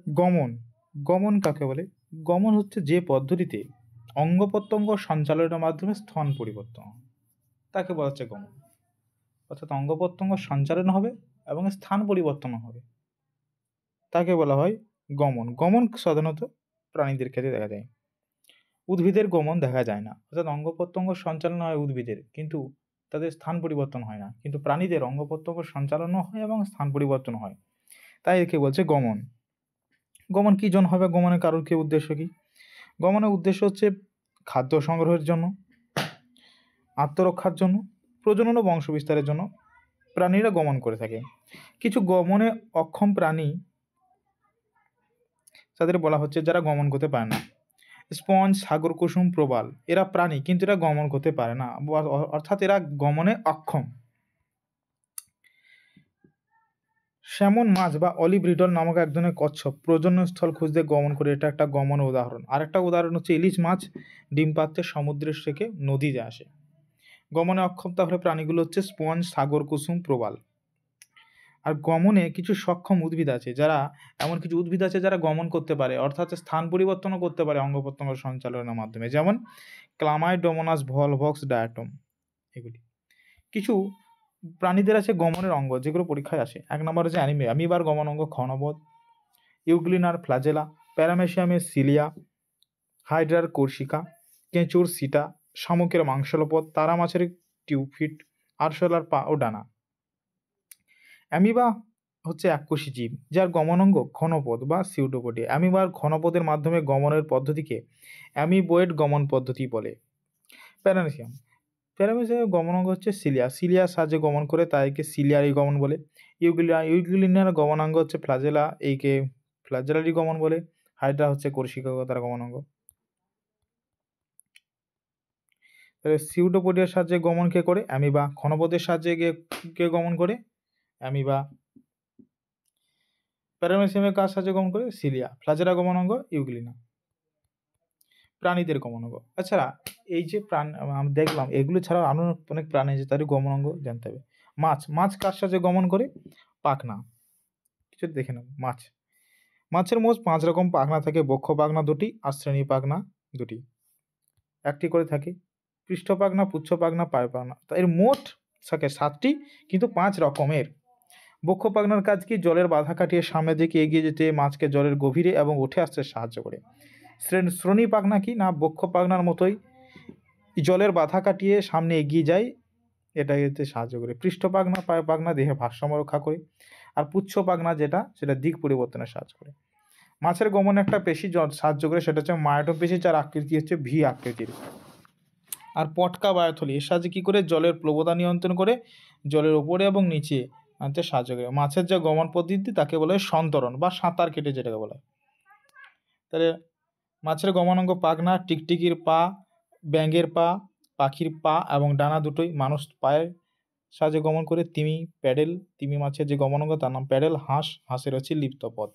গমন। গমন কাকে বলে? গমন হচ্ছে যে পদ্ধতিতে অঙ্গ প্রত্যঙ্গ সঞ্চালনের মাধ্যমে স্থান পরিবর্তন হয়, তাকে বলা হচ্ছে গমন। অর্থাৎ অঙ্গ প্রত্যঙ্গ সঞ্চালন হবে এবং স্থান পরিবর্তন হবে, তাকে বলা হয় গমন। গমন সাধারণত প্রাণীদের ক্ষেত্রে দেখা যায়, উদ্ভিদের গমন দেখা যায় না। অর্থাৎ অঙ্গ প্রত্যঙ্গ সঞ্চালন হয় উদ্ভিদের, কিন্তু তাদের স্থান পরিবর্তন হয় না। কিন্তু প্রাণীদের অঙ্গ প্রত্যঙ্গ সঞ্চালনও হয় এবং স্থান পরিবর্তন হয়, তাই একে বলছে গমন। গমন কি জন্য হবে? গমনের কারণ কি, উদ্দেশ্য কি? গমনের উদ্দেশ্য হচ্ছে খাদ্য সংগ্রহের জন্য, আত্মরক্ষার জন্য, প্রজনন ও বংশ বিস্তারের জন্য প্রাণীরা গমন করে থাকে। কিছু গমনে অক্ষম প্রাণী তাদের বলা হচ্ছে যারা গমন করতে পারে না। স্পঞ্জ, সাগর কুসুম, প্রবাল, এরা প্রাণী কিন্তু এরা গমন করতে পারে না, অর্থাৎ এরা গমনে অক্ষম। স্যামন মাছ বা অলিভ রিডল নামক এক ধরনের কচ্ছপ প্রজনন স্থল খুঁজতে গমন করে, এটা একটা গমনের উদাহরণ। আরেকটা উদাহরণ হচ্ছে ইলিশ মাছ ডিম পাড়তে সমুদ্রের থেকে নদীতে আসে। গমনে অক্ষম তাহলে প্রাণীগুলো হচ্ছে স্পঞ্জ, সাগর কুসুম, প্রবাল। আর গমনে কিছু সক্ষম উদ্ভিদ আছে, যারা এমন কিছু উদ্ভিদ আছে যারা গমন করতে পারে, অর্থাৎ স্থান পরিবর্তনও করতে পারে অঙ্গ প্রত্যঙ্গ সঞ্চালনের মাধ্যমে, যেমন ক্লামাইডোমোনাস, ভলভক্স, ডায়াটম এগুলি। কিছু প্রাণীদের আছে গমনের অঙ্গ যেগুলো পরীক্ষায় আসে। এক নম্বর হচ্ছে অ্যামিবার গমন অঙ্গ ক্ষণপদ, ইউগ্লিনার ফ্ল্যাজেলা, প্যারামেশিয়ামের সিলিয়া, হাইড্রার কোর্সিকা, কেঁচুর সিটা, শামুকের মাংসলপদ, তারা মাছের টিউফিট, আরশোলার পা ও ডানা। অ্যামিবা হচ্ছে এককোষী জীব যার গমন অঙ্গ ঘনপদ বা সিউডোপোডিয়া। অ্যামিবার ঘনপদের মাধ্যমে গমনের পদ্ধতিকে অ্যামিবোয়েড গমন পদ্ধতি বলে। প্যারামেশিয়াম, প্যারামেশিয়ামের গমন অঙ্গ হচ্ছে সিলিয়া, সিলিয়ার সাহায্যে গমন করে, তাই একে সিলিয়ারি গমন বলে। ইউগ্লিনার গমনাঙ্গ হচ্ছে ফ্ল্যাজেলা, এইকে ফ্ল্যাজেলারি গমন বলে। হাইড্রা হচ্ছে কোর্সিকা তার গমনাঙ্গ। সিউডোপোডিয়ার সাহায্যে গমন কে করে? অ্যামিবা। ঘনপদের সাহায্যে কে গমন করে? অ্যামিবা। প্যারামেশিয়ামের কার সাহায্যে গমন করে? সিলিয়া। ফ্ল্যাজেলা গমনাঙ্গ ইউগ্লিনা। প্রাণীদের গমনাঙ্গ। আচ্ছা, এই যে আমি দেখলাম এগুলো ছাড়াও আরো অনেক প্রাণী আছে, তাদের গমনাঙ্গ জানতে হবে। মাছ, মাছ কার সাহায্যে গমন করে? পাখনা। কিছু দেখে নাও। মাছের মোট 5 রকম পাখনা থাকে। বক্ষ পাখনা 2টি আর শ্রেণী পাখনা 2টি, একটি করে থাকে। পৃষ্ঠ পাখনা, পুচ্ছ পাখনা, পায় পাখনা, এর মোট থাকে 7টি, কিন্তু 5 রকমের। বক্ষ পাখনার কাজ কি? জলের বাধা কাটিয়ে সামনের দিকে এগিয়ে যেতে, মাছকে জলের গভীরে এবং উঠে আসতে সাহায্য করে। শ্রোণী পাখনা কি? না বক্ষ পাখনার মতোই জলের বাধা কাটিয়ে সামনে এগিয়ে যায়, এটা এতে সাহায্য করে। পৃষ্ঠ পাখনা, পায় পাখনা দেহের ভারসাম্য রক্ষা করে। আর পুচ্ছ পাখনা সেটা দিক পরিবর্তনে সাহায্য করে। মাছের গমনে একটা পেশি সাহায্য করে, সেটা হচ্ছে মায়োটম পেশি, যার আকৃতি হচ্ছে ভি আকৃতির। আর পটকা বায়োথলি, এর সাহায্যে কী করে? জলের প্লবতা নিয়ন্ত্রণ করে, জলের ওপরে এবং নিচে আনতে সাহায্য করে। মাছের যে গমন পদ্ধতি তাকে বলে সন্তরণ বা সাঁতার কেটে, যেটাকে বলে। তাহলে মাছের গমনাঙ্গ পাখনা, টিকটিকির পা, ব্যাঙের পা, পাখির পা এবং ডানা দুটোই। মানুষ পায়ের সাহায্যে গমন করে। তিমি মাছের যে গমনাঙ্গ তার নাম প্যাডেল। হাঁসের হচ্ছে লিপ্তপথ।